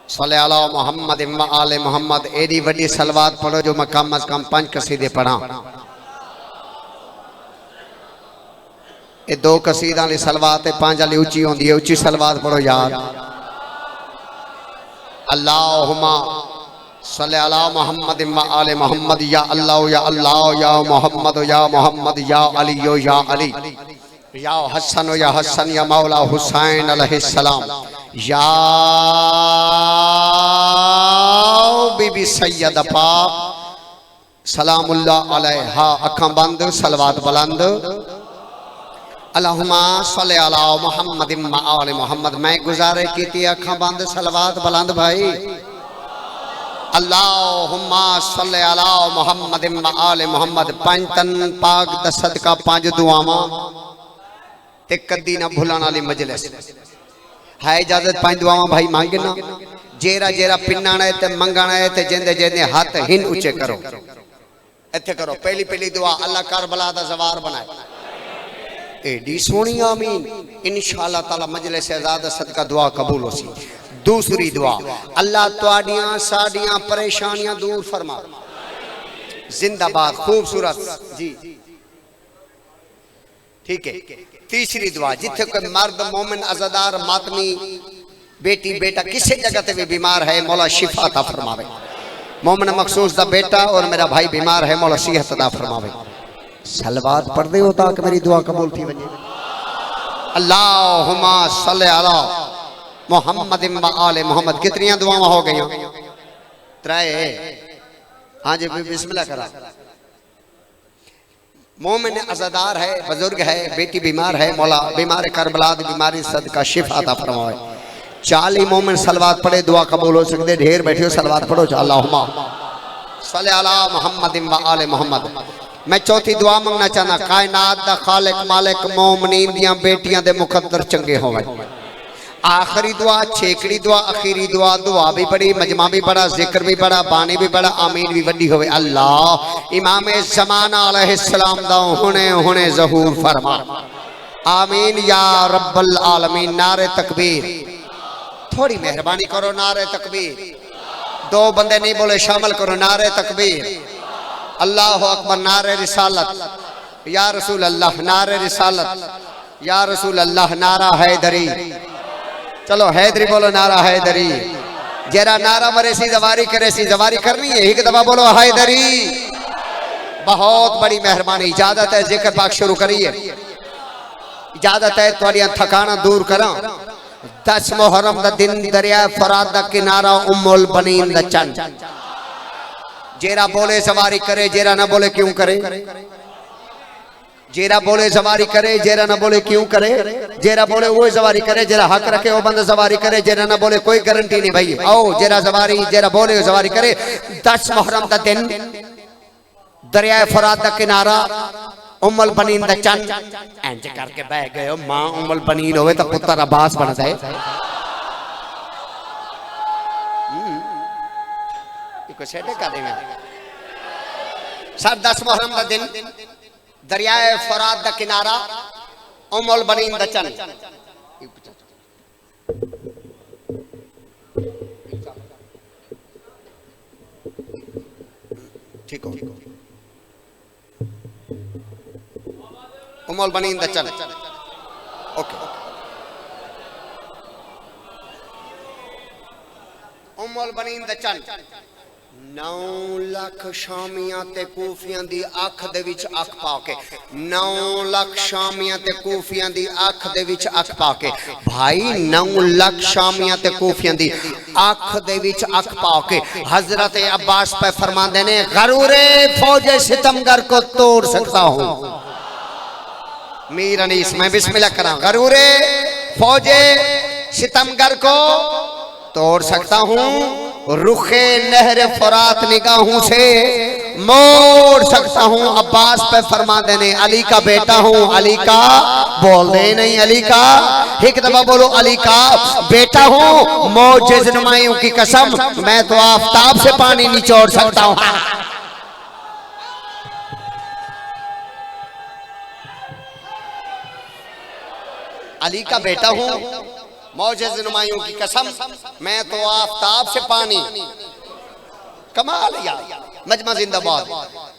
सल्ले अला मोहम्मद व आले मोहम्मद। एडी वड्डी सलवात पढ़ो जो मैं कम अज कम 5 कसीदे पढ़ा। ये 2 कसीदा ली सलवात है, 5 वाली उच्ची होंदी है। उच्ची सलवात पढ़ो यार। अल्लाहुम्मा सल्ले अला मोहम्मद व आले मोहम्मद। या अल्लाह या अल्लाह या मोहम्मद या मोहम्मद या अली या अली या हसन या मौला हुसैन अलैहिस्सलाम या बीबी सैयद पाक सलामुल्लाह अलैहा। अखां बंद, सलवात बुलंद। अल्लाहुम्मा सल्ले अला मोहम्मद व आले मोहम्मद। मैं गुजारे की अखां बंद, सलवात बुलंद भाई। अल्लाहुम्मा सल्ले अला मोहम्मद व आले मोहम्मद। 5 तन पाक दा सदका 5 दुआवां ते कदी ना भुलाने वाली मजलिस है। इजाजत 5 दुआवां भाई मांगना। जेरा जेरा पिन्ना है ते मंगना है ते जिंदे जिंदे हाथ हिन ऊंचे करो। इत्थे करो। पहली दुआ अल्लाह करबला दा ज़वार बनाए। एडी सोनी आमीन। इंशाअल्लाह ताला मजलिस आजाद सदका दुआ कबूल हो सी। दूसरी दुआ अल्लाह तुआडियां साडियां परेशानियां दूर फरमा। जिंदाबाद। खूबसूरत जी, ठीक है। तीसरी दुआ जिथे कोई मर्द मोमिन अज़ादार मातमी बेटी बेटा किसी जगह ते भी बीमार है, मौला शिफा अता फरमावे। मोमिन मखसूस दा बेटा और मेरा भाई बीमार है, मौला सेहत अता फरमावे। सलवात पढ़ दे हो ताकि मेरी दुआ कबूल थी वजे। अल्लाहुम्मा सल्ले अला मोहम्मद व आले मोहम्मद। कितनी दुआवां हो गई? 3। हाँ जी बिस्मिल्लाह करा। मोमिन अज़ादार है, बुजुर्ग है, बेटी बीमार है, मौला बीमार करबला दी बीमारी सदका शिफा अता फरमाए। 40 मोमिन सलवात पढ़े दुआ कबूल हो सकते। ढेर बैठे हो सलवात पढ़ो। अल्लाहुम्मा सल्ले अला मोहम्मद व आले मोहम्मद। मैं चौथी दुआ मंगना चाहना, कायनात दा खालिक मालिक मोमिनीन दियां बेटियां दे मुकद्दर चंगे होवे। आखिरी दुआ, छेकड़ी दुआ, आखिरी दुआ। दुआ भी बड़ी, मजमा भी बड़ा, जिक्र भी बड़ा, बानी भी बड़ा, आमीन भी बड़ी होवे। अल्लाह इमाम ज़माना अलैहिस्सलाम दा हुने हुने ज़हूर फरमा। आमीन या रब्बल आलमीन। नारे तकबीर। थोड़ी मेहरबानी करो, नारे तकबीर। 2 बंदे नहीं बोले, शामिल करो। नारे तकबीर। अल्लाह अकबर। नारे रिसालत या रसूल अल्लाह। नारे रिसालत या रसूल अल्लाह। नारा हैदरी। चलो हैदरी बोलो। नारा हैदरी। जरा नारा मरे सी जवारी करे सी जवारी करनी है। एक दफा बोलो हैदरी। बहुत बड़ी मेहरबानी। इजाजत है जिक्र पाक शुरू करिए। इजाजत है थोड़ियां थकाना दूर करा। 10 मुहर्रम दा दिन दरिया फरात दा किनारा उम्मुल बनीन दा चंद। जेरा बोले सवारी करे, जेरा ना बोले क्यों करे। जेरा बोले सवारी करे, जेरा ना बोले क्यों करे। जेरा बोले वो सवारी करे, जेरा हक रखे वो बंदा सवारी करे। जेरा ना बोले कोई गारंटी नहीं भाई। आओ जेरा सवारी, जेरा बोले सवारी करे। 10 मुहर्रम दा दिन दरिया फरात दा किनारा उम्मुल बनीन दा चंद। इंज करके बह गए। मां उम्मुल बनीन होवे तो पुत्र अब्बास बनदा है। सर 10 मुहर्रम का दिन दरियाए फरात दा किनारा उम्मुल बनीन दा चंद। ठीक हो। उम्मुल बनीन दा चंद। ओके। उम्मुल बनीन दा चंद। 9 लाख शामियां ते कूफियां दी अख दे विच अख पाके। 9 लाख शामियां ते कूफियां दी अख दे विच अख पाके। भाई 9 लाख शामियां ते कूफियां दी अख दे विच अख पाके हजरत अब्बास पे फरमाते ने, गरूरे फौजे सितमगर को तोड़ सकता हूं। मीर अनीस मैं बिस्मिल्लाह करा। गरूरे फौजे सितमगर को तोड़ सकता हूं, रुखे नहर फरात निगाहों से मोड़ सकता हूं। अब्बास पे फरमा देने, अली का बेटा हूं। अली का बोल दे नहीं, अली का एक दफा बोलो, अली का बेटा हूं। मौजिज़ नुमाइयों की कसम, मैं तो आफताब से पानी निचोड़ सकता हूं। अली का बेटा हूं, मौजज़ नुमाइयों की कसम, मैं तो आफताब से पानी। कमाल यार, मजमा जिंदाबाद।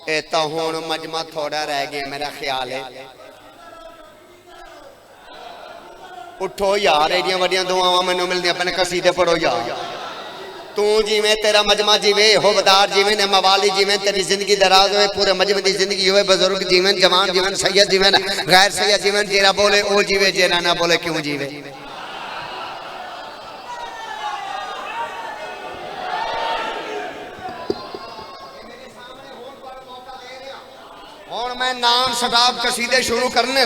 ए तो हुण मजमा थोड़ा रह गया मेरा ख्याल है। उठो यार, एडियां वड्डियां दुआवां मैनू मिलदियां पैन, कसीदे पढ़ो यार। तू जिवें तेरा मजमा जीवे, होबदार जीवें ने मवाली जीवें, तेरी जिंदगी दराज होए, पूरे मजमे की जिंदगी होए, बुजुर्ग जीवन, जवान जीवन, सैयद जीवन, गैर सैयद जीवन, जेरा बोले ओ जीवे, जेरा ना बोले क्यों जीवे। और मैं नाम शताब कसीदे शुरू करने,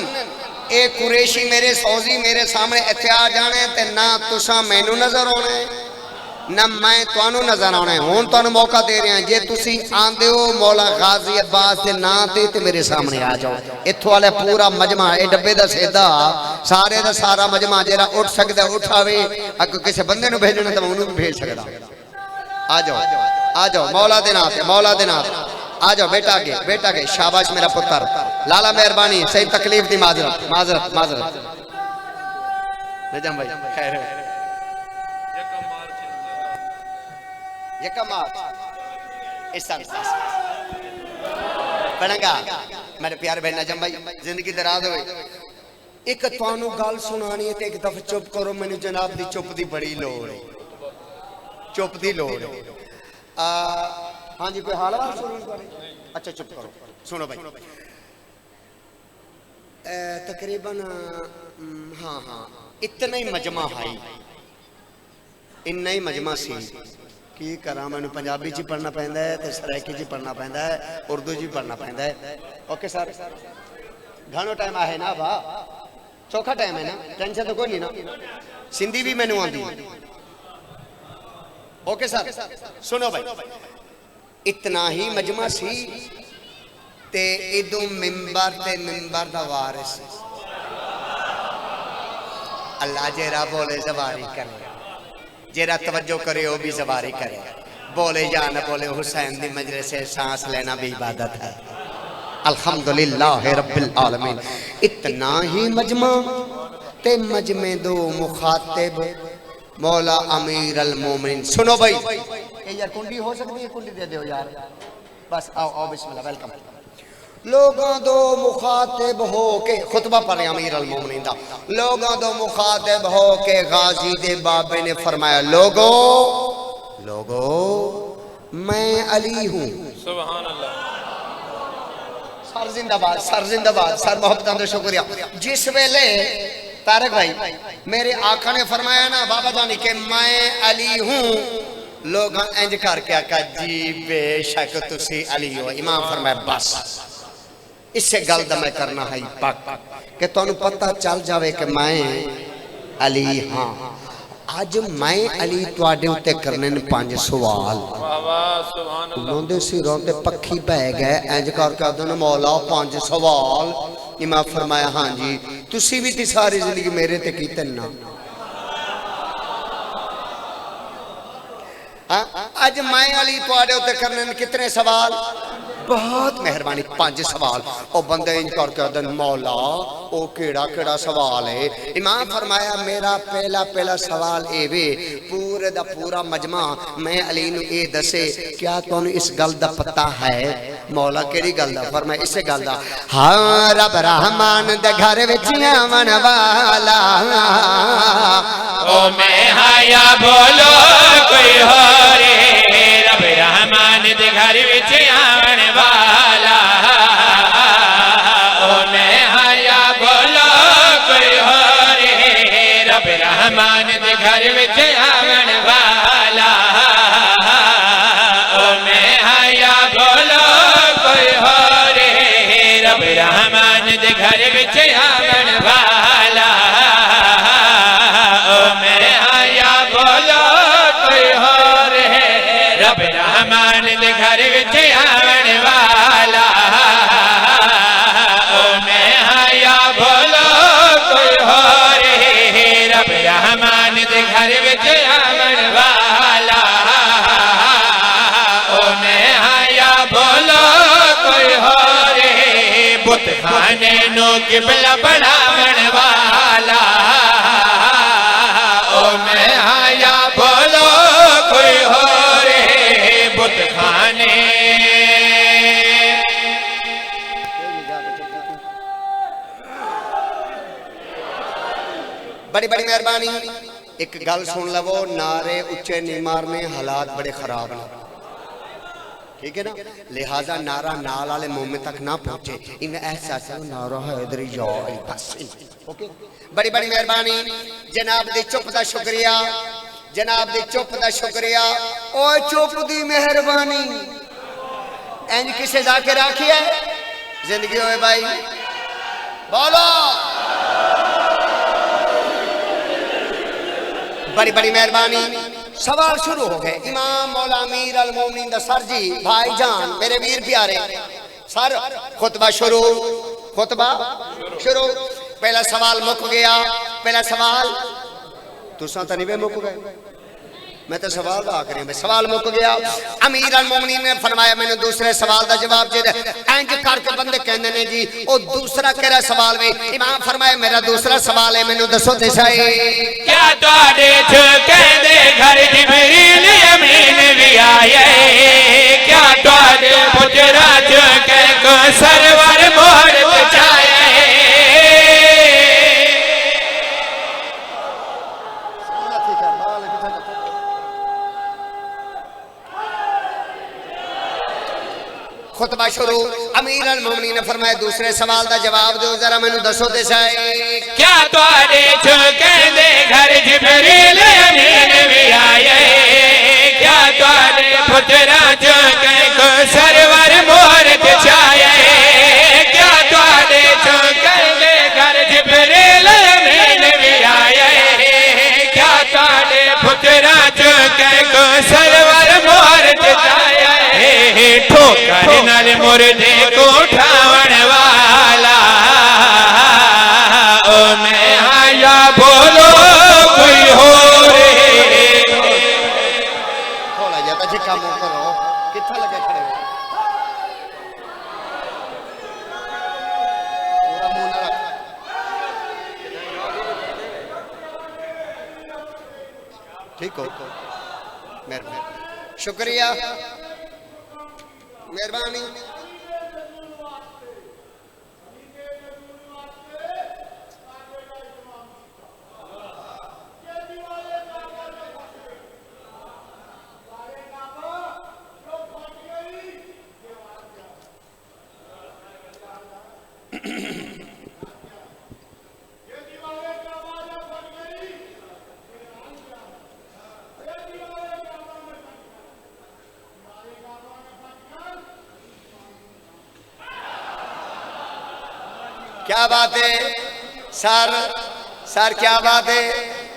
ए कुरैशी मेरे सौजी मेरे सामने इत्थे आ जाने ते ना तुसा मैनू नजर आने ना मैं तुहानू नजर आना। हुण तुहानू मौका दे रहे हैं, जे तुसी आंदे हो मौला गाजी अब्बास के नाम ते मेरे सामने आ जाओ। इत्थों वाले पूरा मजमा, ए डब्बे दा सेदा सारे दा सारा मजमा जेरा उठ सकदा उठ आवे, अगर किसी बंदे नू भेजना तो उन्होंने भी भेज सकदा। आ जाओ आ जाओ, मौला दे नाम ते, मौला दे नाम आ जाओ। बेटा के बेटा के, शाबाश मेरा पुत्र, लाला मेहरबानी, सही तकलीफ दी माजरत माजरत माजरत। निजाम भाई खैर है, पढ़ेगा मेरे प्यारे भाई नजम भाई, जिंदगी दराज हो। एक तुहानू गल सुनानी है, एक दफा चुप करो, मैंने जनाब दी चुप दी बड़ी लोड़ है, चुप दी लोड़ है। हाँ जी, कोई हाल वाल सुनो? अच्छा चुप करो, सुनो भाई। तकरीबन हाँ हाँ इतना ही मजमा है, इन्ना ही मजमा सी। की करा, मैं पंजाबी च पढ़ना पैंदा है, तो सराइकी च पढ़ना पैंदा है, उर्दू च पढ़ना पैंदा है। ओके सर, घणो टाइम है ना वाह, चौखा टाइम है ना, टेंशन तो कोई नहीं ना। सिंधी भी मैनू आती। ओके सर, सुनो भाई, इतना ही मजमा सी ते इदू मिंबर ते मिंबर दा वारिस अल्लाह जेरा बोले ज़बारी करे, जेरा तवज्जो करे वो भी ज़बारी करे, बोले या न बोले हुसैन दी मजलिस से सांस लेना भी इबादत है। अल्हम्दुलिल्लाह रब्बिल आलमीन। इतना ही मजमा ते मजमे दो मुखातिब मौला अमीर अल मोमिन। सुनो भाई, ये यार कुंडी हो सकती है, कुंडी दे दो यार, बस आओ आओ बिस्मिल्लाह, वेलकम। लोगों दो मुखातिब हो के खुतबा पढ़ रहे अमीर अल मोमिनीन दा। लोगों दो मुखातिब हो के गाजी दे बाबे ने फरमाया, लोगो लोगो मैं अली हूँ। सुभान अल्लाह। सर जिंदाबाद, सर जिंदाबाद, सर मोहब्बत का शुक्रिया। जिस वेले तारक भाई मेरे आका ने फरमाया ना बाबा जानी के मैं अली हूँ, लोग इंज करके आका जी बेशक तुसी अली हो। इमाम फरमाया बस इससे गल दा मैं करना है पक कि तुहानू पता चल जावे कि मैं अली हाँ। अज मैं अली तुहाडे उत्ते करने ने 5 सवाल। उन्होंने सिरों ते पखी बह गए, इंज करके आदन मौला 5 सवाल। इमाम फरमाया हाँ जी, तुसी भी ती सारी जिंदगी मेरे ते कीते ना। अज मैं अली तुहाडे उत्ते करने ने कितने सवाल? बहुत मेहरबानी 5 सवाल। और बंदे इंज करके आदन मौला ओ केड़ा केड़ा सवाल है? इमाम फरमाया मेरा पहला पहला सवाल ए वे, पूरे दा पूरा मजमा मैं अली नू ए दसे क्या तुहानू इस गल दा पता है? मौला केड़ी गल दा? फरमाया इस गल दा, हाँ रब रहमान दे घर विच आवन वाला ओ मैं हाया बोलो कोई हो रे, रब रहमान दे घर विच आवन वाला। ओ मैं हाया बोलो कोई हो रे, रब रहमान दे घर विच आवन वाला। ओ मैं हाया बोलो कोई हो रे, रब रहमान दे घर विच आवन वाला। ओ मैं हाया बोलो कोई हो रे, रब रहमान दे घर विच आवन वाला। ओ मैं हाया बोलो कोई हो रे, रब रहमान दे घर विच आवन वाला। ओ मैं हाया बोलो कोई हो रे, बुत खाने नो किबला बनावन वाला। बड़ी बड़ी मेहरबानी। एक गल सुन लवो, नारे उच्चे नहीं मारने, हालात बड़े खराब हैं, ठीक है ना। लिहाजा नारा नाल वाले मोमे तक ना पहुंचे, इन एहसास नारा है इधर ही जाओ बस। ओके, बड़ी बड़ी मेहरबानी। जनाब दी चुप दा शुक्रिया, जनाब दी चुप दा शुक्रिया। ओ चुप दी मेहरबानी। इंज किसे जाके राखी है जिंदगी होए भाई, बोलो। बड़ी बड़ी मेहरबानी। सवाल शुरू हो गए। इमाम मौला अमीर अल मोमिनीन दा सर जी, भाईजान, मेरे वीर प्यारे सर, खुतबा शुरू, खुतबा शुरू। पहला सवाल मुक गया, पहला सवाल तुसा तो नहीं मुक गए, मैं तो सवाल दा करें, मैं सवाल मुक गया। अमीर अल मोमिनीन ने फरमाया मैंने दूसरे सवाल दा जवाब दे दे। इंज करके बंदे कहंदे ने जी ओ दूसरा केड़ा सवाल वे। इमाम फरमाया मेरा दूसरा सवाल है, मैनू दसो ते सही, क्या तुहाडे च कहंदे घर जिबरील अमीन भी आए, क्या तुहाडे पुजरा च कह को सरवर मोहर बचाए। खुतबा शुरू। अमीर अल मोमिनीन ने फरमाया दूसरे सवाल का जवाब दो जरा, मैनू दसो ते सही, क्या तुहाडे च कहंदे घर जिबरील अमीन भी आए, क्या तुहाडे पुजरा च कह को सरवर मोहर बचाए, क्या तुहाडे च कहंदे घर जिबरील अमीन भी आए, क्या तुहाडे पुजरा च कह को सरवर मोहर बचाए। ठोकर नर मुर्दे को उठावन वाला, ओ मैं आया बोलो कोई हो रे। थोड़ा ज्यादा झिका मुंह करो, कित्थे लगे खड़े हो, पूरा मुंह ना रख। ठीक हो, मेहरबानी, शुक्रिया, मेहरबानी। क्या बात है सर, सर क्या बात है।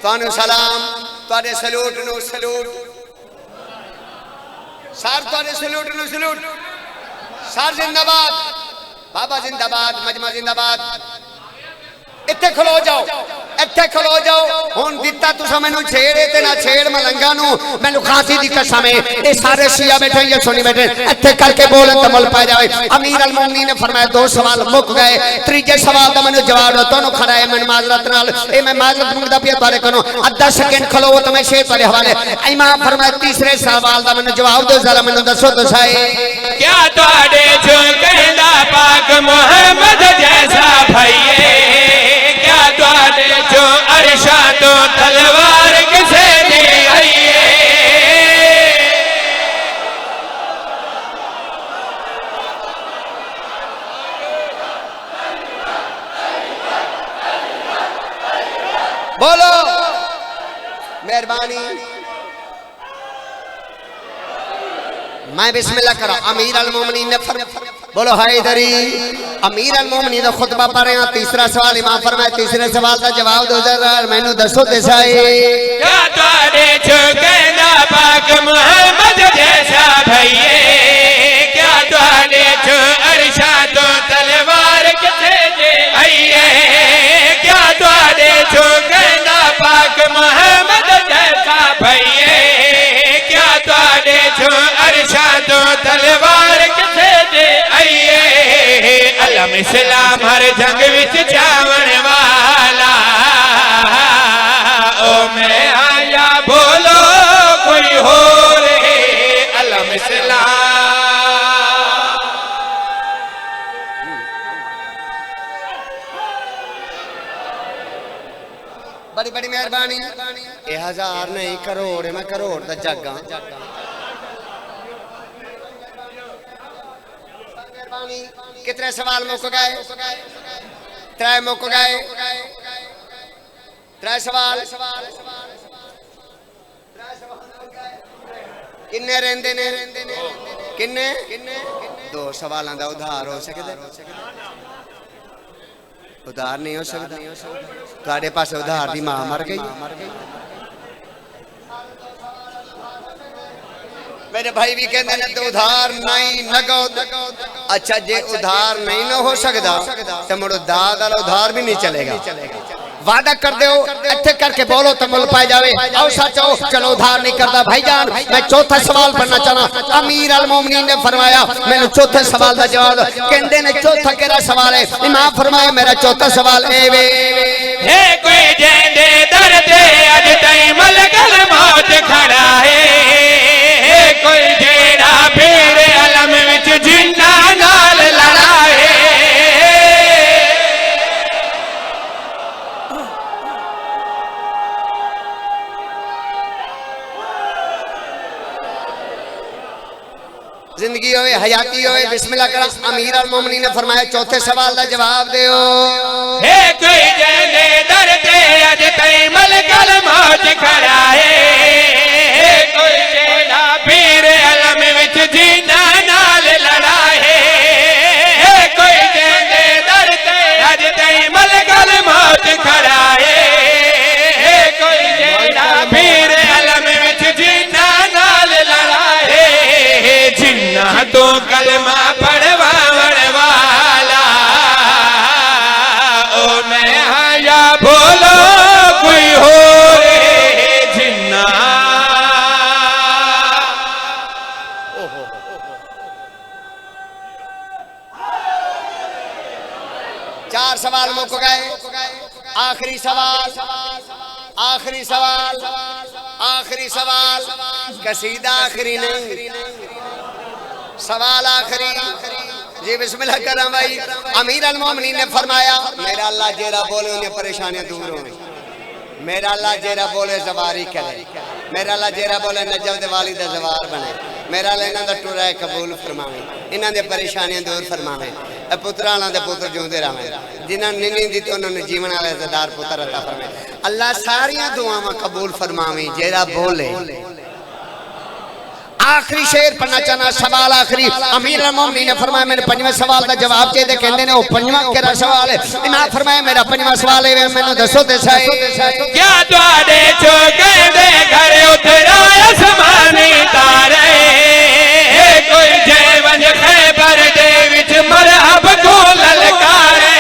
तुहानू सलाम, तुहाडे सलूट नु सलूट सर, तुहाडे सलूट नु सलूट सर। जिंदाबाद बाबा, जिंदाबाद मजमा, जिंदाबाद। इत्थे खलो जाओ, इत्थे खलो जाओ। हुण दिता तुसा मैनू छेड़े ते ना छेड़ मलंगा नू, मैनू खांसी दी कसम है। ये सारे शिया बैठे ये सुनी बैठे, इत्थे करके बोल ते मुल पै जावे। अमीर अल मोमिनीन ने फरमाया दो सवाल मुक गए, तीजे सवाल दा मैनू जवाब दो। तोनू खड़ा है मैं माजरत नाल, ए मैं माजरत मंगदा पिया तुहाडे कोलों, अद्धा सेकंड खलो तो मैं शेर तुहाडे हवाले। इमाम फरमाया तीसरे सवाल दा मैनू जवाब दो जरा, मैनू दसो तो सही, क्या तुहाडे च कहंदा पाक मोहम्मद जैसा भईए, क्या तुहाडे चो अरशा तो तलवार किसे दी आई है। बोलो मेहरबानी। मैं बिस्मिल्लाह करा। अमीर अल मोमिनीन ने बोलो हैदरी। अमीर अल मोमिनीन दा खुतबा पढ़ रहे हैं। तीसरा सवाल इमाम फरमाया तीसरे सवाल का जवाब दो जरा, मैनू दसो ते सही, क्या तुहाडे च कहंदा पाक मोहम्मद जैसा भईए, क्या तुहाडे च अरशा तो तलवार किसे दे आई है, क्या तुहाडे च कहंदा पाक मोहम्मद जैसा भईए, क्या तुहाडे च अरशा तो तलवार किसे दे आई है। अलम इस्लाम हर जंग विच जावन वाला, ओ मैं आया हजार नहीं करोड़, मैं करोड़ दा जग हां। कितने सवाल मुक गए? 3 मुक गए। 3 सवाल किन्ने रेंदे ने? किन्ने? 2 सवालों का उधार हो सकता? उधार नहीं हो सकता। तुहाडे पास उधार दी मां मर गई। मेरे भाई भी कहते हैं तो उधार नहीं नगद। अच्छा जे उधार नहीं ना हो सकता तो मुड़ो दाद वाला उधार भी नहीं चलेगा। वादा कर दो इत्थे करके बोलो तो मुल पाए जावे। आओ सच हो, चलो उधार नहीं करता। भाईजान मैं चौथा सवाल पढ़ना चाहना। अमीर अल मोमिनीन ने फरमाया मैंने चौथे सवाल का जवाब कहंदे ने चौथा केड़ा सवाल है? इमाम फरमाया मेरा चौथा सवाल ए वे है कोई जेंदे दर्द अज तई मलगल मौत खड़ा है कोई जेड़ा भीड़ अलम विच जिन्ना नाल लड़ा है। जिंदगी होए हयाती होए बिस्मिल्लाह कर। अमीर अल मोमिनीन ने फरमाया चौथे सवाल का जवाब दियो। है कोई जेंदे दर्द अज तई मलगल मौत खड़ा है कोई जेड़ा भीड़ अलम विच जिन्ना नाल लड़ा है कोई जेंदे दर्द अज तई मलगल मौत खड़ा है कोई जेड़ा भीड़ अलम विच जिन्ना नाल लड़ा है जिन्ना तो कलमा पढ़वावण वाला ओ मैं आया बोलो कोई हो रे जिन्ना। 4 सवाल मुक गए। आखिरी सवाल आखिरी सवाल आखिरी सवाल। कसीदा आखिरी नहीं, सवाल आखिरी। जी बिस्मिल्लाह करम भाई। अमीर अल मोमिनीन ने फरमाया मेरा अल्लाह जेरा बोले उन्हें परेशानियां दूर होने। मेरा अल्लाह जेरा बोले जवारी करे। मेरा अल्लाह जेरा बोले नजब दे वाली दा जवार बने। मेरा अल्लाह इन्हां दा टुरा कबूल फरमावे, इन्हां दे परेशानियां दूर फरमावे। पुत्रां दे पुत्र जिउंदे रहे जिन्हां निनी दी तो उन्होंने जीवन वाले ज़दार पुत्र अता फरमाए। अल्लाह सारियां दुआवां कबूल फरमावे जेरा बोले। आखिरी शेर पढ़ना चाहना। सवाल आखिरी। अमीर अल मोमिनीन ने फरमाया मेरे 5वें सवाल का जवाब चाहिए। कहंदे ने ओ 5वां केड़ा सवाल है? इमाम फरमाया मेरा 5वां सवाल है मैनू दसो ते सही क्या तुहाडे चो कहंदे घर उतरा आसमानी तारे कोई जैवन खैबर दे विच मरहब को ललकारे।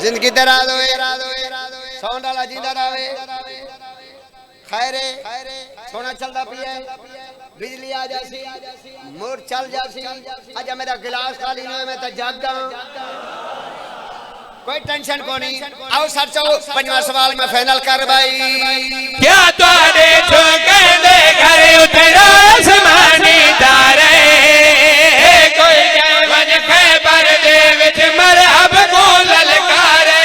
जिंदगी दराज होए, सौंड वाला जिंदा रहे, खैरे सोना चलता पिया, बिजली आ जासी, मोर चल जासी। अजा मेरा गिलास खाली नहीं मैं तो जागा। कोई टेंशन को नहीं। आओ सर चलो 5वां सवाल में फाइनल कर भाई। क्या तुहाडे चो कहंदे घर उतरा आसमानी तारे कोई जैवन खैबर दे विच मरहब को ललकारे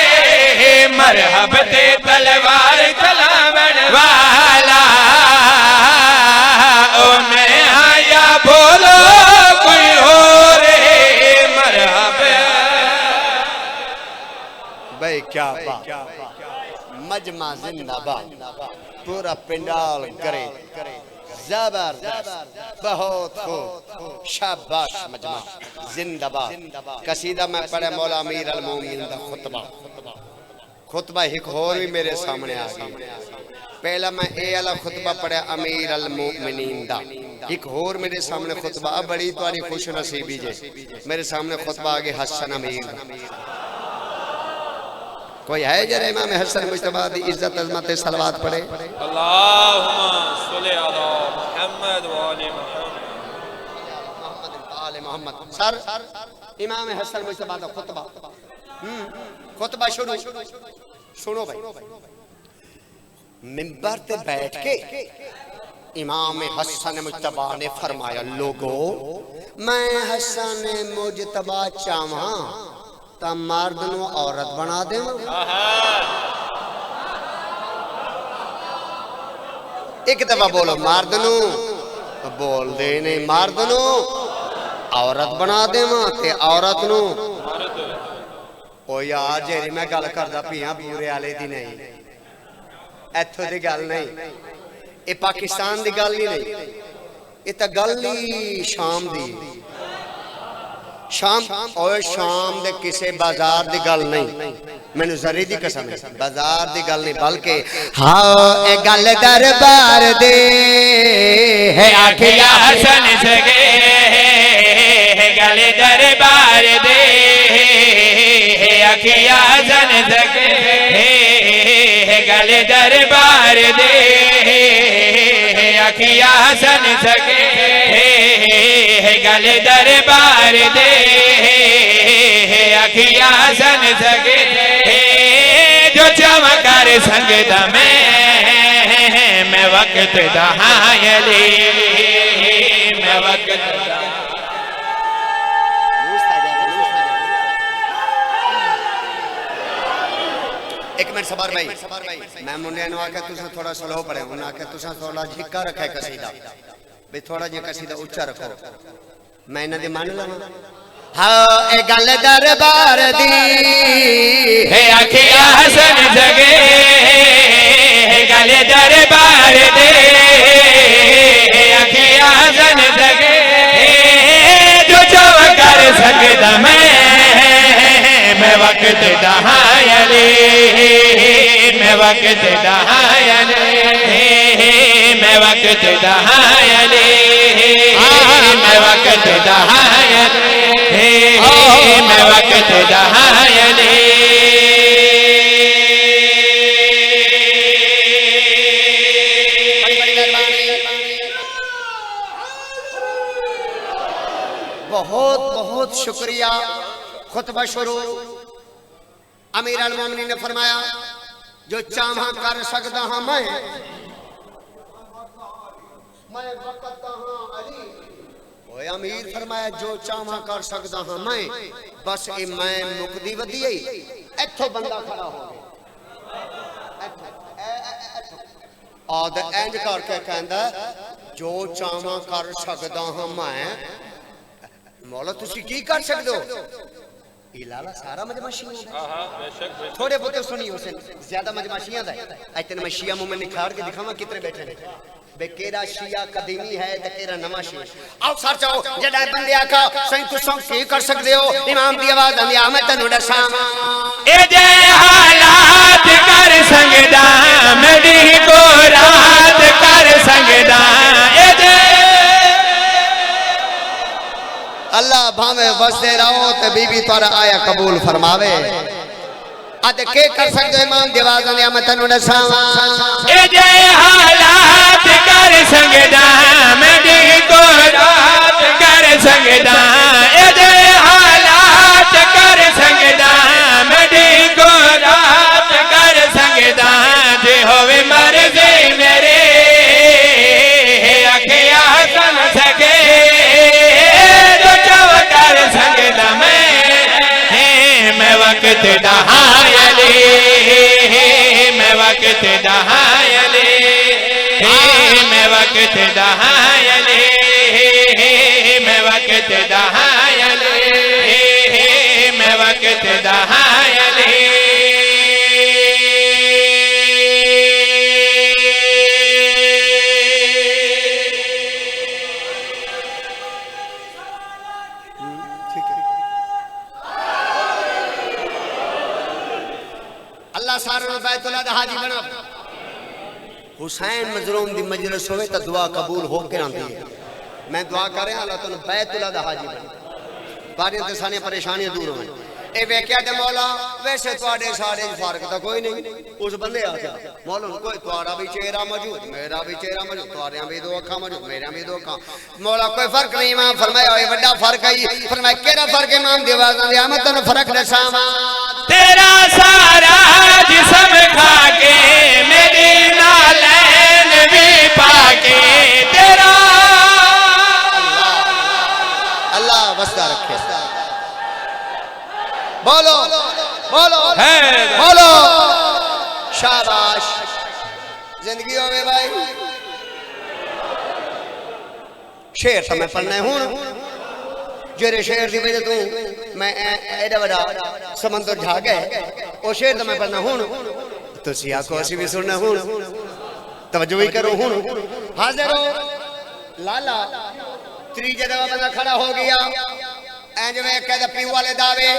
मरहब ते तलवार चलावण वाला ओ मैं आया बोलो कोई हो रे मरहब। भाई क्या बात, मजमा जिंदाबाद, पूरा पिंडाल करे जबरदस्त, बहुत खूब, शाबाश मजमा जिंदाबाद। कसीदा में पढ़े मौला अमीर अल मोमिनीन दा खुतबा। खुतबा एक होर भी मेरे सामने आ गई। पहला मैं ए वाला खुतबा पढ़ा अमीर अल मोमिनीन दा, एक होर मेरे सामने खुतबा। बड़ी तुम्हारी खुश नसीबी जे मेरे सामने खुतबा आ गया हसन अमीर। कोई है जरा इमाम हसन मुज्तबा दी इज्जत अजमत सलवात पढ़े। अल्लाहुम्मा सल्ली अला मुहम्मद व आले मोहम्मद। सर इमाम हसन मुज्तबा दा खुतबा। खुतबा शुरू सुनो भाई। मिंबर पे बैठ के इमाम हसन मुज्तबा ने फरमाया, लोगो मैं हसन मुज्तबा चावा ता मर्द नूं औरत बना देवां। एक दफा बोलो मर्द नूं, बोल दे ने मर्द नूं औरत बना देवां ते औरत नूं। ओ यार जेरी मैं गल करदा पिया पूरे आले दी नहीं, इत्थों दी गल नहीं, ये पाकिस्तान दी गल ही नहीं, ये तो गल ही शाम दी। शाम और शाम दे किसे बाजार दी गल नहीं, मैनू जरी दी कसम है, बाजार दी गल नहीं, बल्कि हाँ ए गल दरबार दे है आखिया हसन सगे गल दरबार दे आखिया हसन सगे गल दरबार दे आखिया हसन सगे गल दरबार दे आखिया हसन सगे जो चमकार संगदा मैं वक्त दहायली मैं वक्त एक मिनट सबर भाई, मैं मुंडे नु आके तुसा थोड़ा स्लो पढ़े, उन्हें आके तुसा थोड़ा झिक्का रखा कसीदा भाई, थोड़ा जे कसीदा उच्चा रखो, मैं इन्हां दी मान लवां। हाँ ए गल दरबार दी है आखिया हसन जगे गल दरबार दे आखिया हसन जगे जो चमकार संगदा मैं वक्त दहायली मैं वक्त दहायली मैं वक्त दहायली मैं वक्त दहायली मैं वक्त दहायली बहुत बहुत शुक्रिया। खुतबा शुरू अमीर अल मोमिनीन ने फरमाया, जो चाहा कर सकता हाँ मैं वक्त हाँ अली। ओए अमीर फरमाया जो चाहा कर सकता हाँ मैं, बस ये मैं मुकदी वधी इथों बंदा खड़ा हो आद इंज करके कहंदा, जो चाहा कर सकता हाँ मैं। मौला तुसी की कर सकते हो? इलाला सारा मजमाशियां थोड़े बहुत सुनी उसे ज्यादा मजमाशियां दा इतने मैं शिया मुंह में निखार के दिखावा कितने बैठे ने बे केरा शिया कदीमी है ते केरा नवा शिया। आओ सर चाओ जड़ा बंदे आका सही तुसा की कर सकते हो? इमाम दी आवाज आंदी आ मैं तन्नू दसां ए जे हालात कर संगदा मेरी को रात कर संगदा ए जे अल्लाह भावे वसदे रहो ते बीबी तोरा आया कबूल फरमावे। अद के कर सकदे इमाम दी आवाज आंदी मैं तन्नू दसां ए जे हालात कर संगदा मेरी को रात कर संगदा ए जे हालात कर संगदा मेरी को रात कर संगदा जे होवे मर्जी मेरे आखिया हसन सके मैं वक्त दहायली मैं वक्त दहायली मैं वक्त दहायली मैं वक्त दहायली मैं वक्त दहायली सारे बैतुल्लाह दा हाजी बना। हुसैन मजलूम दी मजलिस होवे तो दुआ कबूल हो के आंदी है। मैं दुआ कर रहा अल्लाह तन्नू बैतुल्लाह दा हाजी बना, बारियां ते सारियां परेशानियां दूर होवन। ए वेख्या ते मौला वैसे तुहाडे सारे फर्क तो कोई नहीं। उस बंदे आख्या मौला कोई तुहाडा भी चेहरा मौजूद मेरा भी चेहरा मौजूद, तुहाडियां भी दो अखां मौजूद मेरियां भी दो अखां। मौला कोई फर्क नहीं। इमाम फरमाया ओए बड़ा फर्क है। फरमाया केड़ा फर्क? इमाम दी आवाज आंदी मैं तन्नू फर्क दसावां। तेरा सारा जिस्म खा के मेरी नालैन भी पाके तेरा अल्लाह वस्ता रखे। बोलो बोलो बोलो शाबाश। जिंदगी हो गई भाई। शेर तो मैं पढ़ना हूं जेरे शेर की वजह तू मैं एडा बड़ा समंदर झा गए वो शेर तो मैं पढ़ना हूं तुसी आखो असी भी सुनना हूं तवज्जो ही करो हूं। हाजिर हो लाला तीजे दफा बंदा खड़ा हो गया इंज में कहदा पीऊ वाले दावे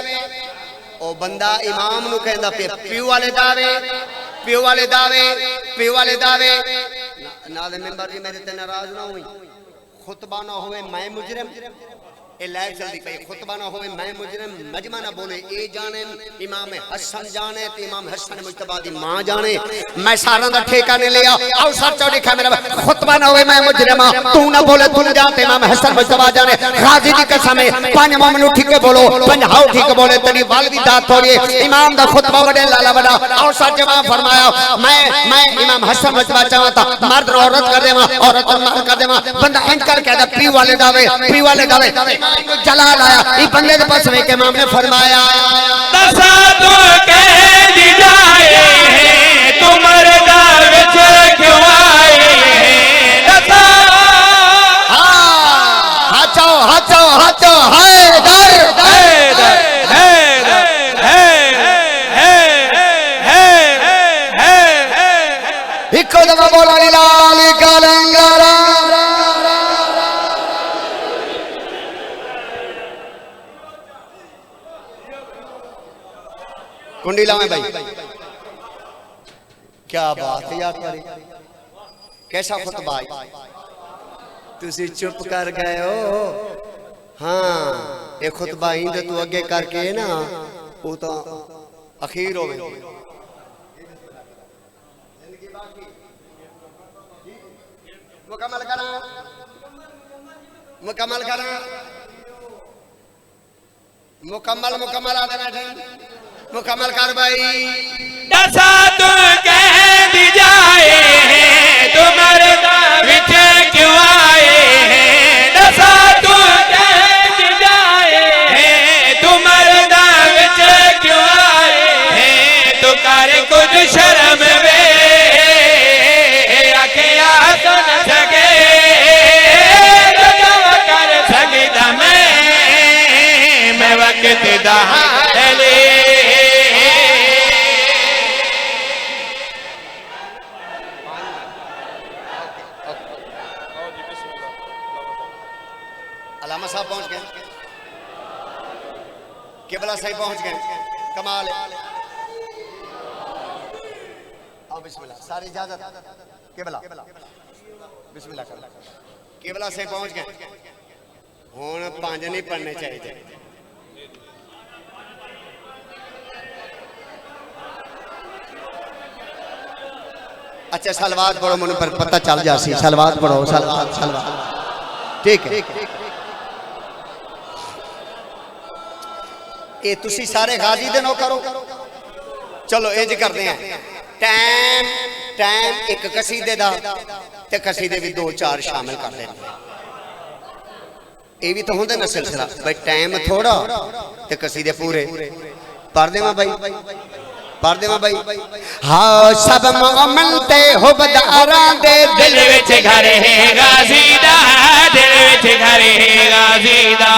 ओ बंदा इमाम नु कहंदा पीऊ वाले दावे पीऊ वाले दावे पीऊ वाले दावे नाले मेंबर जी मेरे ते नाराज ना हुई खुतबा ना होवे मैं मुजरिम ए लाइव जल्दी पे खुतबा ना होवे मैं मुजरिम मजमा ना बोले ए जाने इमाम हसन जाने ते इमाम हसन मुजतबा दी मां जाने मैं सारा दा ठेका ने लिया आओ सर चौड़ी खा मेरा खुतबा ना होवे मैं मुजरिम तू ना बोले तू जाते इमाम हसन मुजतबा जाने गाजी दी कसम है पांच इमाम नु ठीक बोलो पंज हाउ ठीक बोले तेरी वालदी दात थोड़ी इमाम दा खुतबा बड़े लाला बड़ा आओ सर जवाब फरमाया मैं इमाम हसन मुजतबा चाहता मर्द औरत कर देवा औरत मर्द कर देवा बंदा इंज कर कहदा पी वाले दावे जला लाया इस बंदे के पास में इमाम ने फरमाया दसा तो कह दी जाए तुम मर्दा विच क्यों आए दसा हाचो हाचो हाचो हाय दर इको दफा बोला लाल कलंगरा कुंडी लावे भाई। क्या बात है यार तुम्हारी कैसा खुतबा तुसी चुप कर गए हो। हाँ ये खुतबा इंद तू अगे करके ना वो तो अखीर हो गई मुकम्मल करा मुकम्मल करा मुकम्मल मुकम्मल आते बैठे मुकम्मल कर भाई। दसा तू कह दी जाए तुम मर्दा विच क्यों आए दसा तू कह दी जाए तुम मर्दा विच क्यों आए तू कर कुछ शर्म वे आखिया सुन सके तो कर सकदा मैं वक्त दा अलामा साहब पहुंच गए केबला साहब पहुंच गए कमाल आओ बिस्मिल्लाह सारी इजाजत केबला बिस्मिल्लाह कर केबला साहब पहुंच गए हुन पांच नहीं पढ़ने चाहिए। अच्छा सलवात पढ़ो मुझे पर पता चल जासी सलवात पढ़ो सलवात सलवात ठीक है। ये तुसी सारे गाजी दे नो करो चलो इंज करते हैं टाइम टाइम एक कसीदे दा ते कसीदे भी दो चार शामिल कर देने ये भी तो होंगे ना सिलसिला भाई टाइम थोड़ा ते कसीदे पूरे पढ़ देवा भाई पढ़ देवा भाई। हाँ सब मोमिन ते हुबदारां दे दिल विच घर है गाजी दा दिल विच घर है गाजी दा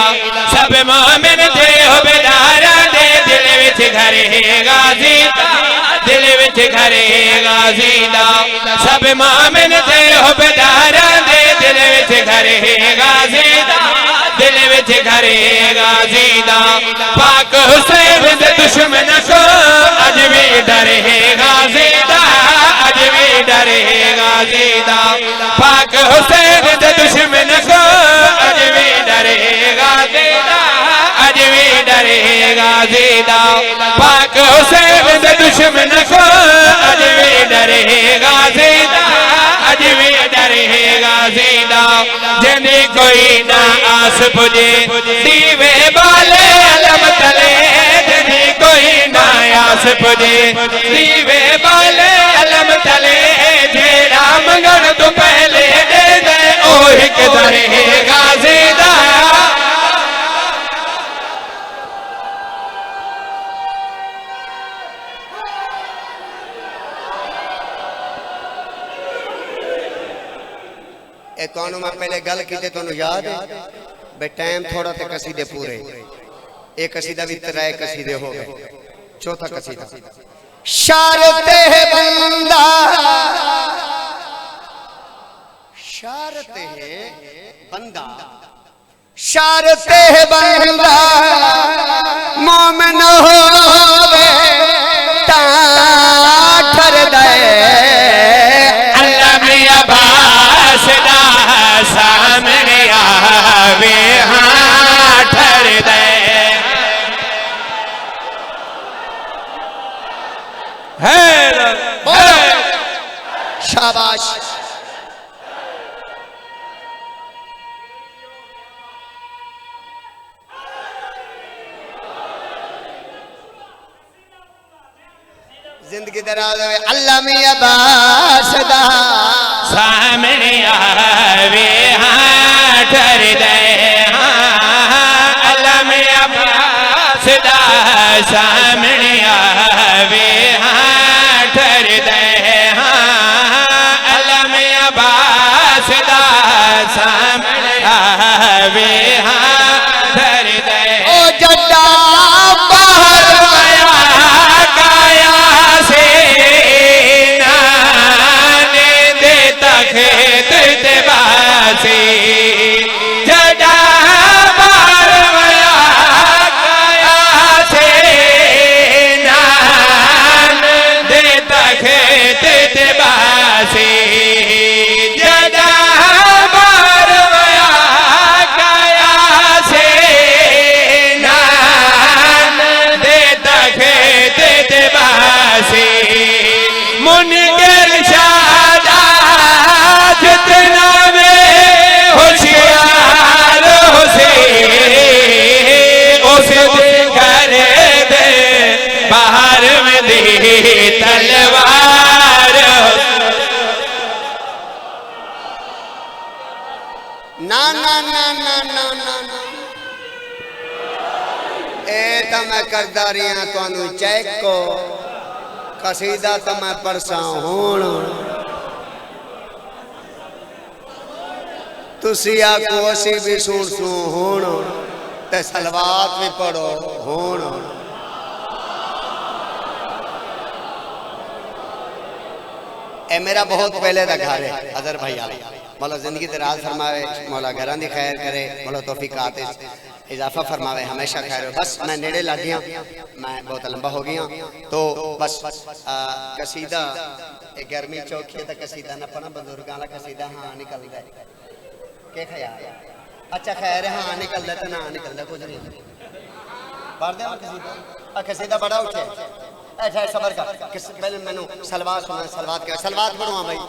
सब मोमिन ते हुबदारां दे दिल विच घर है गाजी दा दिल विच घर है गाजी दा सब मोमिन ते हुबदारां दे दिल विच घर है गाजी दा दिल विच घर है गाजी दा पाक हुसैन दे दुश्मन को अज भी डर है गाजी दा अज भी डर है गाजी दा पाक हुसैन दे दुश्मन को अज भी डर है गाजी दा अज भी डर है गाजी दा पाक हुसैन दे दुश्मन को अज भी डर है गाजी दा अज भी डर है गाजी दा जिन्हें कोई ना आस पुजे दीवे वाले अलम तले जिन्हें कोई ना पुजे दीवे बाले अलम तले जेड़ा मंगण तो पहले दे दे ओह किधरे गाज़ीदा ए तुहानू मैं पहले गल की तुहानू याद है बे टाइम थोड़ा ते कसीदे पूरे एक कसीदा भी तराए कसीदे हो गए चौथा कसीदा शर्त है बंदा शर्त है बंदा शर्त है बंदा मोमिन होवे ता ठर दे अल्लाह मियां बासदा सामने आवे हाँ ठर दे शाबाश जिंदगी दराज होवे अल्लाह मियां बासदा सामने आवे हाँ ठर दे हाँ अल्लाह मियां बासदा सामने आवे हाँ ठर दे हाँ अल्लाह मियां बासदा सामने आवे हाँ ठर दे ओ जड्डा बाहर आया काया से नाने दे तखेत ते बासी जड़ा बार आया काया से नान दे तखेत ते बासी जड़ा बार आया काया से नान दे तखेत ते बासी मुनकर शादा जितना में होशियार हुसैन उस दिन करे दे बाहर में दी तलवार ना ना ना ना ना ना ना ए तो मैं करदा रहा तुहानू चेक को कसीदा तो मैं पढ़सा हुण तुसी आखो असी भी सुन सू हुण ते सलवात भी पढ़ो हुण ए मेरा बहुत पहले का घर है अदर भाई मौला जिंदगी दराज फरमावे मौला घरां दी खैर करे मौला तौफीकात इजाफा फरमावे हमेशा खैर हो बस मैं नेड़े लग गया मैं बहुत लंबा हो गया तो बस कसीदा गर्मी चौखी तो कसीदा न पढ़ना बुजुर्गां दा कसीदा हाँ निकलदा के ख्याल अच्छा खैर हाँ निकलदा तो ना निकलदा कुछ नहीं पढ़ दे कसीदा कसीदा बड़ा उठे अच्छा सबर कर किस पहले मैनू सलवात सुना सलवात कर सलवात पढ़वा भाई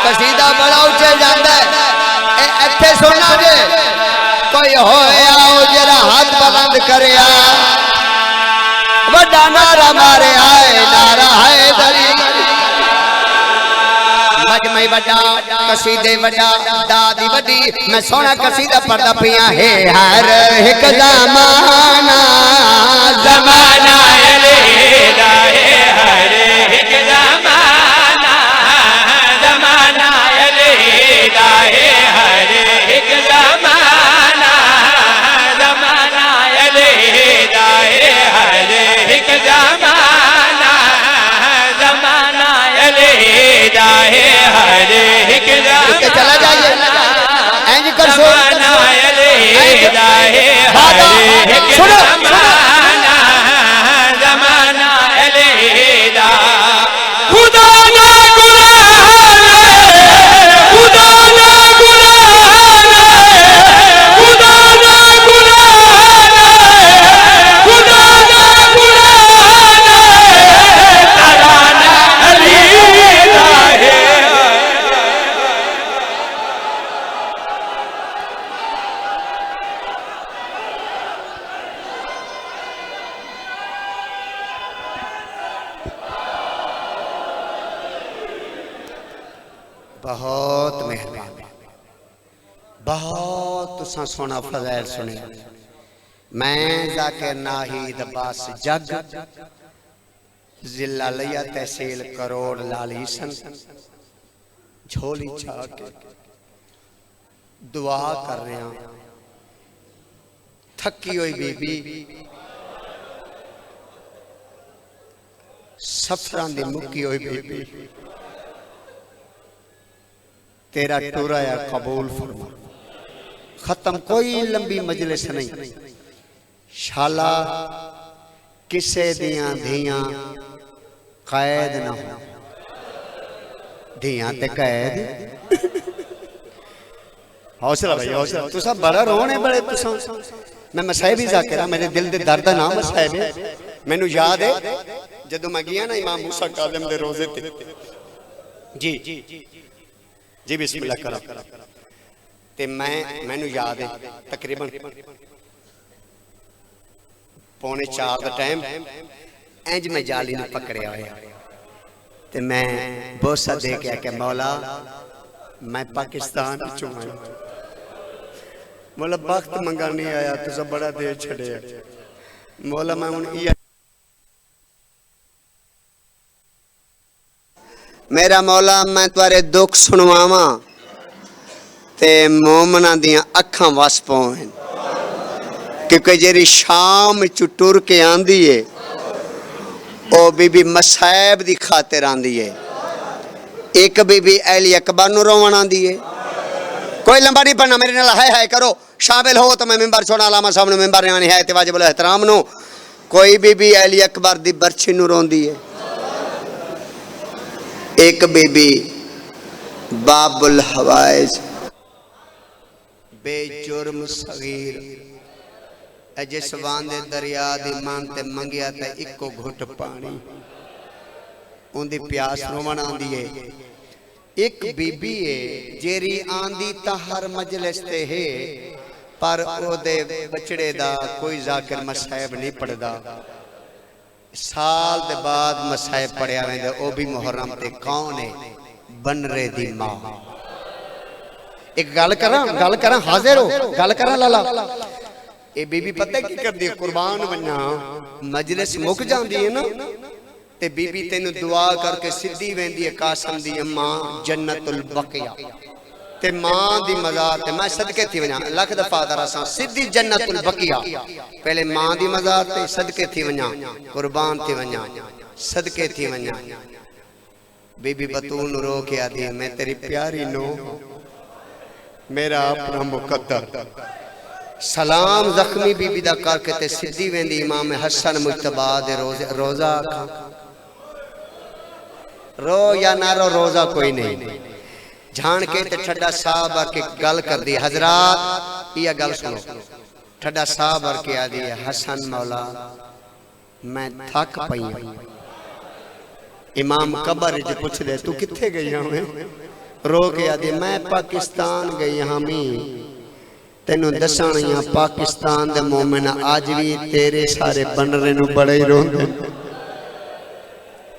कसीदा बड़ा उचे जाता है इत्थे सुनना जे कोई होया जरा हाथ बुलंद करया वड्डा नारा मारे आए नारा है दरी मजमई वड्डा कसीदे वड्डा दादी वड्डी मैं सोना कसीदा पढ़दा पिया है हर एक ज़माना ज़माना लेदा है हर एक ज़माना ज़माना लेदा है हर एक ज़माना सुनो जमाना जमाना अलीदा खुदा ना कुरान खुदा ना कुरान खुदा ना कुरान खुदा ना कुरान तराना अलीदा है। बहुत मेहरबानी, बहुत तुसा सोना फज़ैल सुने। मैं जाकिर नाहिद अब्बास जग जिला लिया तहसील करोड़ लाली सन झोली छा के दुआ कर रहे हैं। थकी हुई बीबी सफरां दी मुक्की हुई बीबी तेरा टुराया कबूल फरमा। खत्म कोई लंबी मजलिस नहीं। शाला किसे दियां धियां कैद ना हो, धियां ते कैद। हौसला भाई हौसला, तुसा बड़ा रोने बड़े तुसा। मैं मसाहिबी ज़ाकिरा, मेरे दिल दे दर्द दा नाम मसाहिब है। मैनू याद है जदों मैं गया ना इमाम मूसा काज़िम दे रोज़े ते जी जी बिस्मिल्लाह करो ते मैनू याद है तकरीबन 3:45 का टाइम इंज मैं जाली ने पकड़िया होया ते मैं बोसा दे के आख्या मौला मैं पाकिस्तान चों आया, मौला वक्त मंगा नहीं आया, तुसा बड़ा देर छड़े मौला मैं हुण मेरा मौला मैं तुआरे दुख सुनवावा ते मोमना दियां अखां वस पौन, क्योंकि जेरी शाम चु टुर के आंदी है ओ बीबी मसाइब दी खातिर आंदी है। एक बीबी अली अकबर नूं रोवण आंदी है। कोई लंबा नहीं पढ़ना, मेरे नाल हाय करो, शामिल हो तो मैं मिंबर छोड़ा लामा सामने मिंबर ने है ते वाजिब एहतराम नो। कोई बीबी अली अकबर दी बरछी नूं रोंदी है। एक बीबी बाबुल हवाइज बेजुर्म सगीर जिस वांदे दरिया दी मान ते मंगिया ते इको घुट पानी उंदी प्यास रोवण आंदी है। एक बीबी है जेरी आंदी ता हर मजलिस ते है पर ओदे बचड़े दा कोई जाकिर मसाहिब नहीं पढ़दा। साल दे बाद मसाहिब पढ़िया वेंदे ओ भी मुहर्रम ते कौन है बनरे दी मां। एक गल करा हाजिर हो गल करा लाला ए बीबी पता की करदी कुर्बान वन्ना मजलिस मुक जांदी है ना ते बीबी तेनू दुआ करके सीधी वेंदी है कासम दी अम्मा जन्नतुल बकिया ते मां दी मज़ार ते मैं सदके थी वना लख दफा दरसा सीधी जन्नतुल बकिया पहले मां दी मज़ार ते सदके थी वना कुर्बान थी वना सदके थी वना। बीबी बतूल रो के आदी मैं तेरी प्यारी नो मेरा अपना मुकद्दर सलाम जख्मी बीबी दा करके ते सीधी वेंदी इमाम हसन मुज्तबा दे रोजा रो या ना रो रोजा कोई नहीं जान के ते ठड्डा साहब आके गल कर दी हजरात ये गल सुनो ठड्डा साहब आके आदी हसन मौला मैं थक पई इमाम कबर च पूछ दे तू किथे गई हमें रो के आदी मैं पाकिस्तान गई हामी तेनू दसणिया पाकिस्तान दे मोमिन आज भी तेरे सारे बनरे नू बड़े ही रोंदे।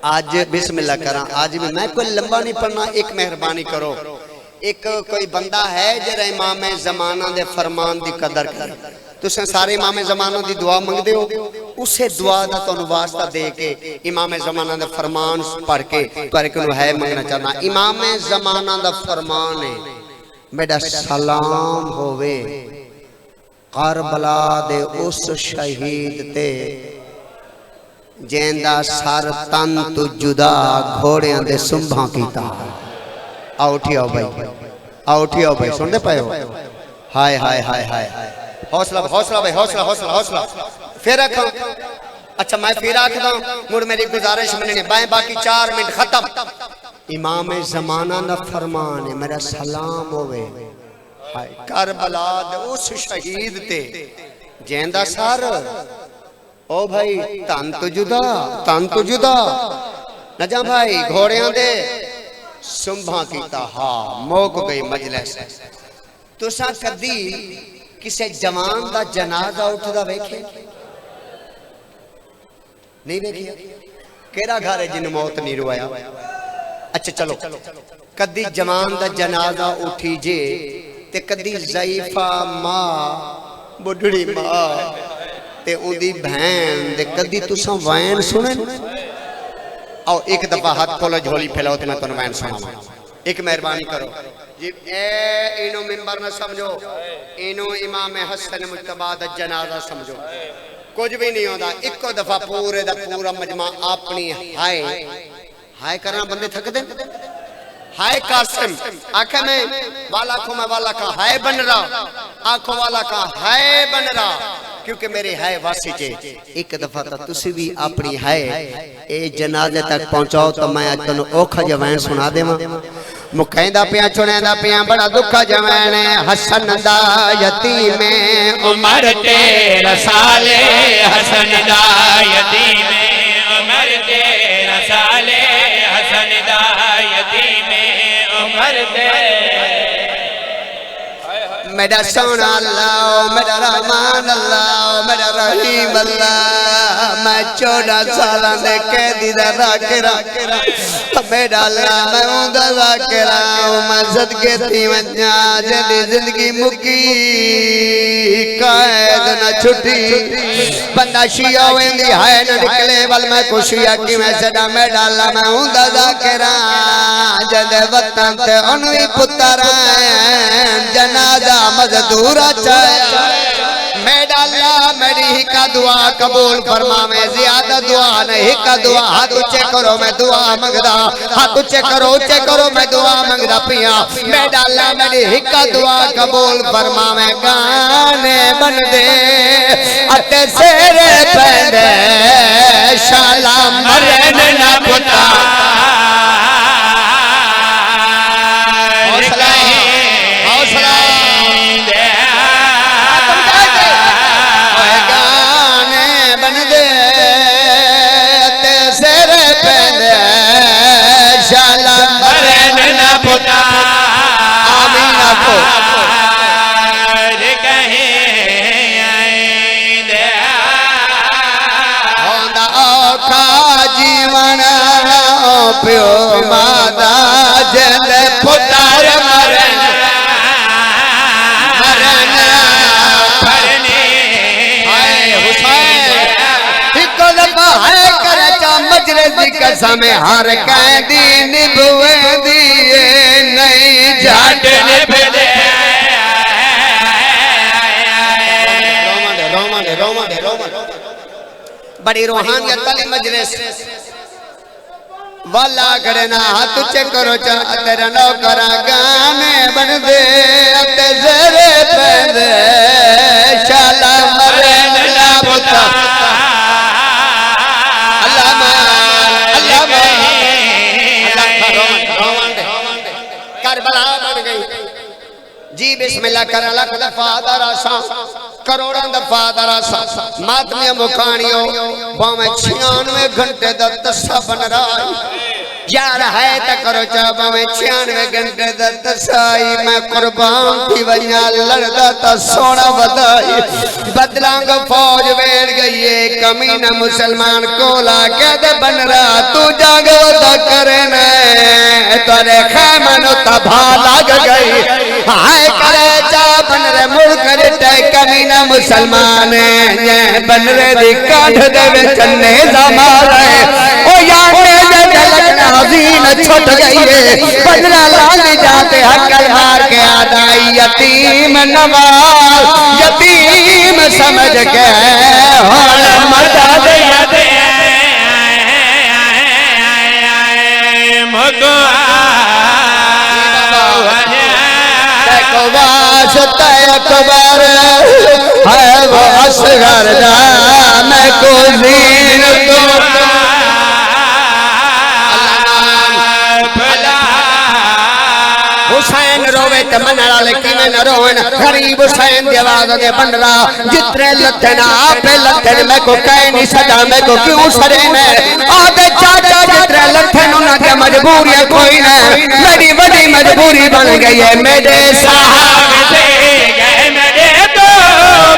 आज बिस्मिल्लाह करा आज भी मैं कोई लंबा नहीं पढ़ना एक मेहरबानी करो एक कोई बंदा है जरा इमाम ज़माना दे फरमान दी कदर करे तुसें सारे इमाम ज़माना दी दुआ मंगदे हो उसे दुआ दा तुहानू वास्ता दे के इमाम ज़माना दे फरमान पढ़ के तुहारे कोल है मंगना चाहना। इमाम ज़माना दा फरमान है मेरा सलाम होवे करबला दे उस शहीद ते जेंदा सर तन तू जुदा घोड़ियां दे सुंभा कीता। आओ उठियो भाई सुनते पाए हो हाय हाय हाय हाय हौसला हौसला भाई हौसला हौसला हौसला फिर रखो। अच्छा मैं फिर आखदा मुड़ मेरी गुजारिश मननी बाएं बाकी 4 मिनट खत्म। इमाम जमाना दा फरमान है मेरा सलाम होवे हाय करबला दे उस शहीद ते जेंदा सर ओ भाई तन तो जुदा न जा भाई घोड़ियां दे सुंभा कीता हा मोक गई मजलिस। तुसा कदी किसी जवान दा जनाजा उठदा वेखे नहीं वेखिया? केड़ा घर है जिन मौत नहीं रोया? अच्छा चलो कदी जवान दा जनाजा उठी जे ते कदी ज़ईफा मां बुढ़ड़ी मां ते उदी बहन दे कदी तुसा वैन सुने? आओ एक दफा हाथ खोलो झोली फैलाओ तो मैं तुम वैन सुनावा। एक मेहरबानी करो जी ए इनो मिंबर में समझो इनो इमाम हसन मुज्तबा दा जनाजा समझो कुछ भी नहीं होता। इको दफा पूरे दा पूरा मजमा अपनी हाय हाय करना बंदे थक दे। हाय कासिम आखे मैं वाला को मैं वाला का हाय बन रहा आंखों वाला का हाय बन रहा क्योंकि मेरे हाय वासी चे। एक दफा तो तुसी भी अपनी हाय ए जनाजे तक पहुंचाओ तो मैं आज तनु औखा जवैन सुना देवां। मुकैंदा पिया चुनैंदा पिया बड़ा दुखा जवैन हसन दा यतीम उमर तेरा साले हसन दा यतीम उमर तेरा साले हसन दा यतीम उमर तेरा। मेरा सोना अल्लाह मेरा रहमान अल्लाह मेरा रहीम अल्लाह मैं 14 साल दे कैदी दा राकरा मेरा अल्लाह मैं उंदा राकरा मैं सदके थी वन्या जदी जिंदगी मुकी कैद न छुटी बंदा शिया वेंदी है न निकले वल मैं खुशिया कि मैं सदा मेरा अल्लाह मैं उंदा राकरा जदे वतन ते उनवी पुत्र जनाजा मजदूरा चाया मेरा अल्लाह मेरी हिका दुआ कबूल फरमावे ज्यादा दुआ नहीं हिका दुआ हाथ ऊंचे करो मैं दुआ मंगदा हाथ ऊंचे करो मैं दुआ मंगदा पिया मेरा अल्लाह मेरी हिका दुआ कबूल फरमावे गाने बन दे अते सेरे पैंदे शाला मरन ना पुता प्यो मादा जद पुतार मरन मरन फरने हाय हुसैन इको दफा है करचा मजलिस दी कसम हर कैदी निभवे दिए नहीं जाट निभदे रोमन बड़ी रूहानियत वाली मजलिस वाला करना हाथ ऊंचे करो चा तेरा नौकरा गाने बन दे अते जरे पैदे शाला मरन ना पुता अल्लाह करबला बन गई जी बिस्मिल्लाह कर लख दफा दरासा करोड़ों दफा दरासा मातमी मुखानियो भावे 96 घंटे दा तस्सा बन रहा यार है त करो चा भावे 96 घंटे दा तसाई मैं कुर्बान थी वया लड़दा त सोना वदाई बदलांग फौज वेड़ गई है कमीना मुसलमान कोला कहदे बन रहा तू जाग वदा करे ने तोरे खैमन तबा लग गई हाय करे चा बन रे मुल्क रे कमीना मुसलमान ये बन रे दी काठ दे विच ने जमारे ओ याने जे लगना हजीन छुट गई है बदला लाल जाते हकल मार के आदाई यतीम नवाज यतीम समझ के होल मदद दे मगवा वास्ते अकबर है वो असगर मैं को जीन तो हुसैन रोवे ते मन वाले किवें न रोवन गरीब हुसैन दी आवाज दे बनरा जितने लथे ना आपे लथे मैं को कह नहीं सदा मैं को क्यों सरे मैं आदे चाचा जितने लथे ना के मजबूरी कोई ना मेरी बड़ी मजबूरी बन गई है मेरे साहब दे गए मेरे दो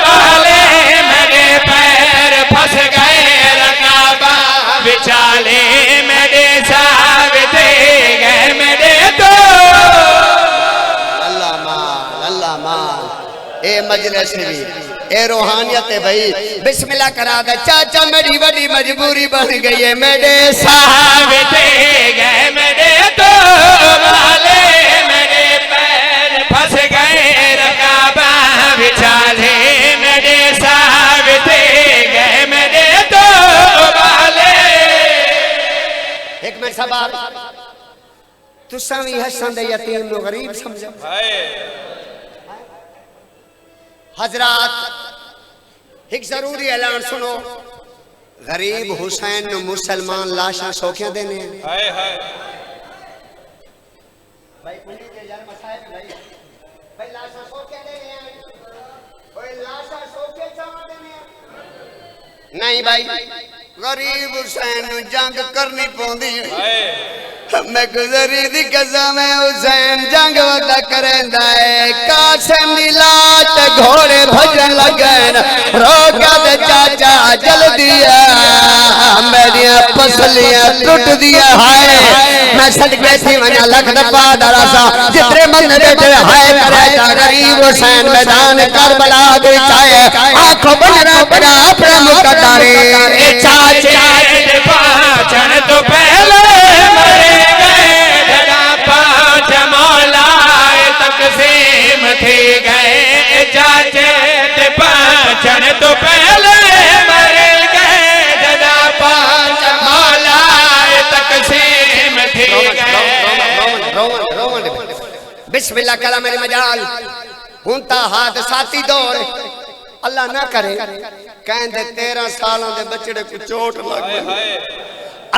बाले मेरे पैर फंस गए रकाबा विचाले मेरे साहब दे गए मेरे दो ए मजलिस भी ए रूहानियत है भाई बिस्मिल्लाह करा दे चाचा मेरी बड़ी मजबूरी बन गई है मेरे साहब दे गए मेरे दो बाले मेरे पैर फंस गए रकाबा विचाले मेरे साहब दे गए मेरे दो बाले। एक मिनट सवाल तुसा भी हसन दे यतीम नो गरीब समझो हजरात एक जरूरी ऐलान सुनो गरीब हुसैन नु मुसलमान लाशा सौखियां देने हाय हाय भाई पुंडी के यार मसाए भाई लाशा सौखियां देने ओए लाशा सौखियां चावा देने नहीं भाई गरीब हुसैन नु जंग करनी पौंदी हाय मैं गुजरी दी कसम है हुसैन जंग वदा करंदा है कासिम दी लाट घोड़े भजन लगन रोका दे चाचा जल्दी आ मेरी पसलियां टूट दिया हाय मैं सदके थी मना लख दफा दरसा जितने मन बैठे हाय करे गरीब हुसैन मैदान करबला दे चाहे आंखों बन बड़ा अपना मुकद्दर ए चाचा पाचन तो पहले मरे तकसीम थी गए चाचे ते पाचन तो पहले मर गए जदा पांच मौला तकसीम थी गए। बिस्मिल्लाह कला मेरी मजाल हुंता हाथ साथी दौर अल्लाह ना करे कहंदे 13 सालों दे बचड़े को चोट लग गई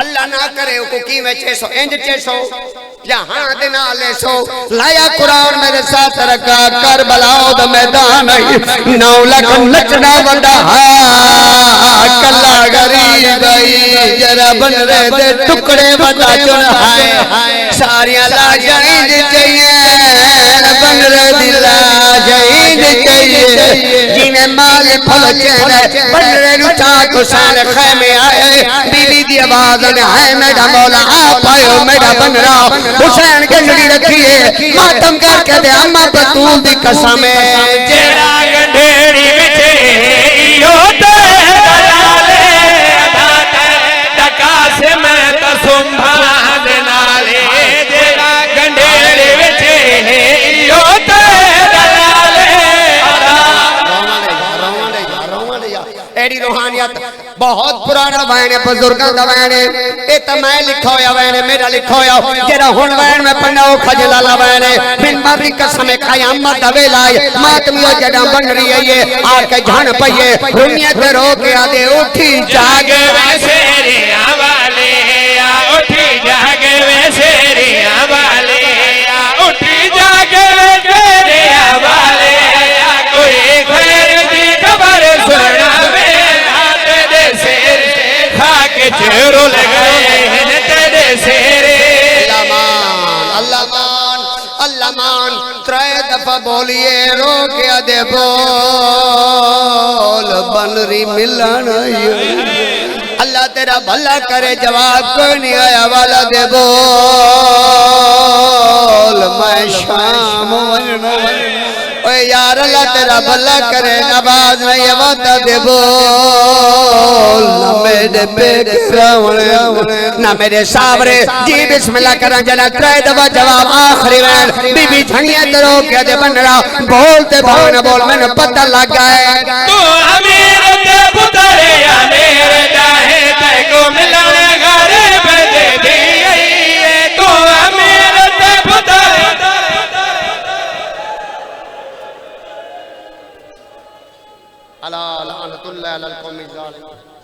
अल्लाह ना करे को की में 600 इंज 600 या हां दे नाल 100 लाया कुरान मेरे साथ रखा करबला दा मैदान 9 लाख नचना वंदा कल्ला गरीब जरा बन रे दे टुकड़े वदा चुन हाय सारियां लाशां इंज चाहिए बन रे दिला इंज चाहिए जिने माल फलचने बन रे रुचा हुसैन खैमे आए बीबी दी आवाज है मेरा मौला आप आयो मेरा बन रहा हुसैन गंढड़ी रखिए मातम करके दे अम्मा बतूल दी कसम जेड़ा गंढेड़ी विच यो ते दलाले टका से मैं तो सुंभा दे नाले जेड़ा गंढेड़ी विच यो ते दलाले एडी रूहानियत बहुत पुराना वैन है बुजुर्गों का वैन है ये तो मैं लिखा होया वैन है मेरा लिखा होया जेरा हुन वैन में पन्ना ओ खजलाला वैन है बिन मरी कसम कयामत दवे लाए मातमियो जड़ा बन रही है ये आके झण पइए दुनिया ते रो के आदे उठी जागे वैसेरिया वाले उठी जागे वैसेरिया वाले उठी जागे वैसेरिया वाले कोई खैर दी खबर सुनावे चेरो लगाए तेरे सेरे अल्लाह मान 3 दफा बोलिए रो के दे बोल बनरी मिलन अल्लाह तेरा भला करे जवाब कोई नहीं आया वाला दे बोल मैं शाम ओए यार अल्लाह तेरा भला करे नवाज नहीं वादा दे बोल ना मेरे बेगरावणे ना मेरे सावरे जी बिस्मिल्लाह करा जना 3 दफा जवाब आखिरी वैन बीबी झणिया दरो के दे बनरा बोलते भान बोल मैंने पता लग गया तू अमीर के पुत्र या मेरे चाहे ते को मिलने घरे बजे दी तू अमीर के पुत्र अला लानतुल्लाह अलल कौमिज़ ज़ालिमीन।